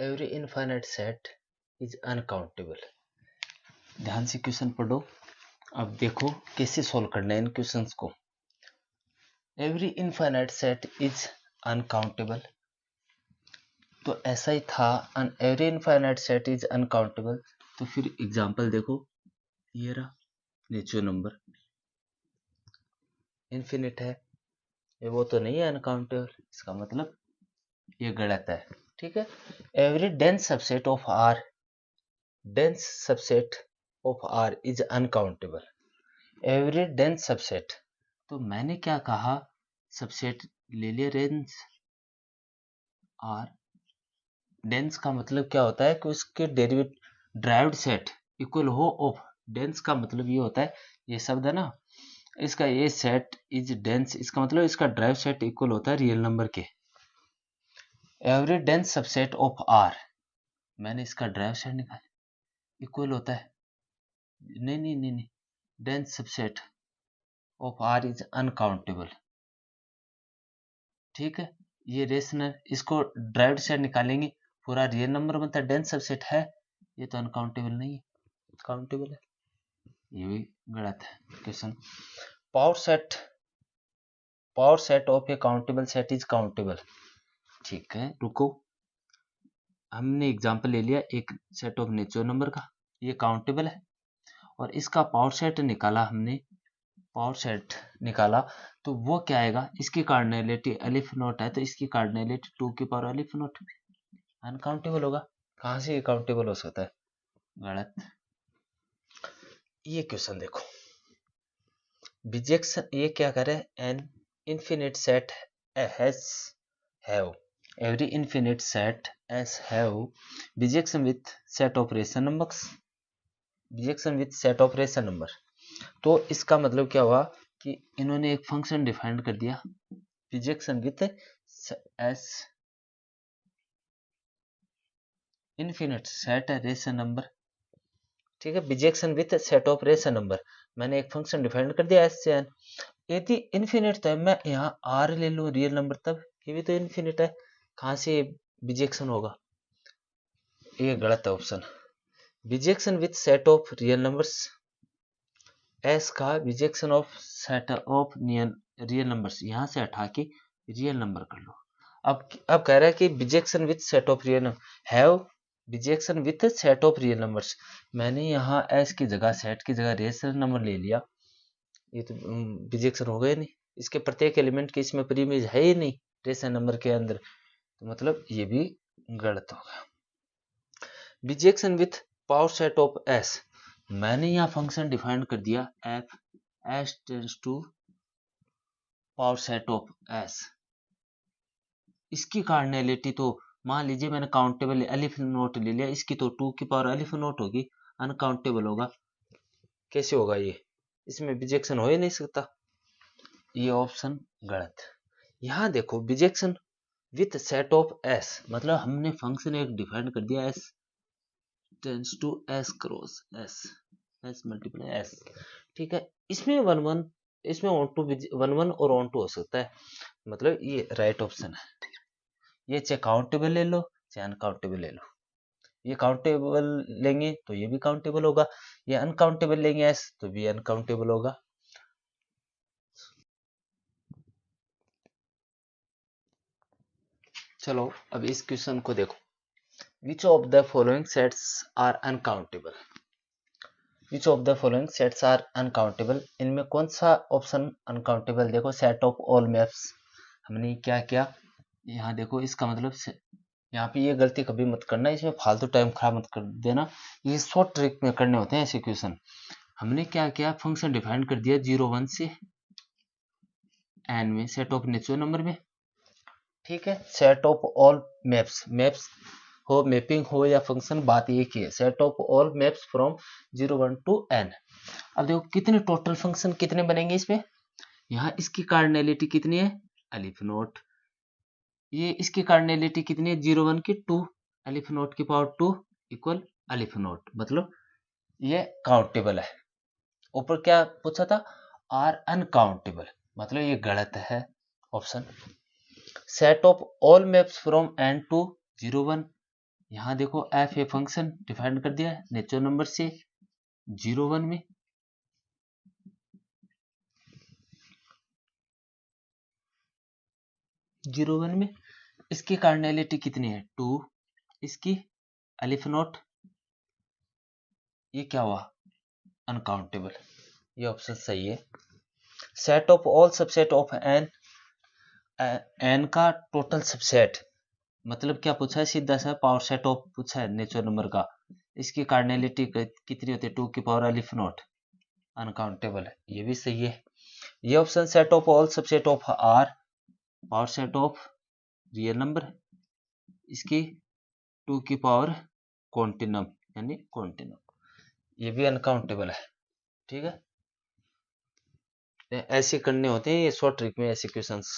Every infinite set is uncountable. ध्यान से question पढ़ो। अब देखो कैसे सॉल्व करना है इन क्वेश्चंस को। Every infinite set is uncountable, तो ऐसा ही था। Every infinite set is uncountable, तो फिर एग्जांपल देखो, ये रहा नेचुरल नंबर इनफिनिट है, ये वो तो नहीं है अनकाउंटेबल, इसका मतलब ये गलत है। ठीक है। Every dense subset of R, dense subset of R is uncountable. Every dense subset, तो मैंने क्या कहा, सबसेट ले लिया रेंज आर। डेंस का मतलब क्या होता है कि उसके डेरिवेटिव ड्राइव्ड सेट इक्वल हो ऑफ, डेंस का मतलब ये होता है, ये शब्द है ना, इसका ये सेट इज डेंस, इसका मतलब इसका ड्राइव सेट इक्वल होता है रियल नंबर के। Every dense subset of R, मैंने इसका ड्राइव सेट निकाला, इक्वल होता है, नहीं नहीं नहीं नहीं, dense subset of R is uncountable. ठीक है। ये रेशनल, इसको ड्राइव्ड सेट निकालेंगे, पूरा रियल नंबर बनता है, डेंस सबसेट है, ये तो अनकाउंटेबल नहीं है, काउंटेबल है, ये भी गलत है question. Power set, power set of A countable set is countable. ठीक है, रुको, हमने एग्जांपल ले लिया एक सेट ऑफ नेचुरल नंबर का, ये काउंटेबल है, और इसका पावर सेट निकाला हमने, पावर सेट निकाला, तो वो क्या आएगा, इसकी कार्डिनलिटी अलिफ नोट है, तो इसकी कार्डिनलिटी 2 की पावर अलिफ नोट अनकाउंटेबल होगा। कहां से ये काउंटेबल हो सकता है, गलत। ये क्वेश्चन देखो, बिजेक्शन, ये क्या करे, an infinite set has have, every infinite set as have bijection with set of rational numbers, bijection with set of rational number। तो इसका मतलब क्या हुआ कि इन्होंने एक फंक्शन डिफाइन कर दिया, bijection with S infinite set rational number. ठीक है, bijection with set of rational number, मैंने एक फंक्शन डिफाइन कर दिया एस से एन, यदि इनफिनिट है, मैं यहाँ आर ले लूँ रियल नंबर, तब ये भी तो इनफिनिट है, कहाँ से बिजेक्शन होगा, ये गलत है option. Bijection with set of real numbers, S का bijection of set of real numbers, यहां से हटा के रियल नंबर कर लो। अब कह रहा है कि bijection with set of real number, have bijection with set of real numbers, मैंने यहाँ एस की जगह सेट की जगह रेशनल नंबर ले लिया, ये तो बिजेक्शन हो गया नहीं, इसके प्रत्येक एलिमेंट की इसमें प्रीमिज है ही नहीं रेशनल नंबर के अंदर, तो मतलब ये भी गलत होगा। Bijection with power set of S, मैंने यहाँ फंक्शन डिफाइन कर दिया F S tends to power set of S, इसकी कार्डिनलिटी तो मान लीजिए मैंने काउंटेबल अलिफ नोट ले लिया, इसकी तो 2 की पावर अलिफ नोट होगी, अनकाउंटेबल होगा, कैसे होगा ये, इसमें बिजेक्शन हो ही नहीं सकता, ये ऑप्शन गलत। यहाँ देखो bijection with set of S, मतलब हमने फंक्शन एक डिफाइन कर दिया S tends to S cross S, S multiply S. ठीक है, इसमें वन वन, इसमें ऑन टू वन वन और ऑन टू हो सकता है, मतलब ये राइट ऑप्शन है। ये चाहे काउंटेबल ले लो चाहे अनकाउंटेबल ले लो, ये काउंटेबल लेंगे तो ये भी काउंटेबल होगा, ये अनकाउंटेबल लेंगे एस तो भी अनकाउंटेबल होगा। चलो अब इस क्वेश्चन को देखो, which of the following sets are uncountable, which of the following sets are uncountable, इनमें कौन सा ऑप्शन अनकाउंटेबल, देखो सेट ऑफ ऑल मैप्स, हमने क्या किया, यहाँ देखो इसका मतलब यहाँ पे ये गलती कभी मत करना, इसमें फालतू टाइम खराब मत कर देना, ये शॉर्ट ट्रिक में करने होते हैं ऐसे क्वेश्चन। हमने क्या किया, फंक्शन डिफाइन कर दिया 0 1 से एन में, सेट ऑफ नेचुरल नंबर में। ठीक है, set of all maps, maps हो मैपिंग हो या फंक्शन, बात एक ही है, set of all maps from 0 1 to N. अब देखो कितने टोटल फंक्शन कितने बनेंगे इसमें, यहाँ इसकी कार्डिनलिटी कितनी है अलिफ नोट, ये इसकी कार्डिनलिटी कितनी है 0 1 की 2, अलिफ नोट की पावर 2 इक्वल अलिफ नोट, मतलब ये काउंटेबल है। ऊपर क्या पूछा था, आर अनकाउंटेबल, मतलब ये गलत है option. Set of all maps from N to 0 1, यहाँ देखो एफ ए फंक्शन डिफाइन कर दिया है नेचुरल नंबर से 0 1 में, जीरो वन में इसकी कार्डिनैलिटी कितनी है 2, इसकी अलिफ नोट, ये क्या हुआ अनकाउंटेबल, ये ऑप्शन सही है। Set of all subset of N, N का टोटल सबसेट, मतलब क्या पूछा है, सीधा सा पावर सेट ऑफ पूछा है नेचुरल नंबर का, इसकी कार्डिनैलिटी कितनी होती है 2 की पावर अलिफ नोट, अनकाउंटेबल है, ये भी सही है। ये option set of all subset of R, power set of real number, इसकी 2 की पावर कॉन्टिनम यानी कॉन्टिनम, ये भी अनकाउंटेबल है। ठीक है, ऐसे करने होते हैं ये शॉर्ट ट्रिक में ऐसे क्वेश्चंस।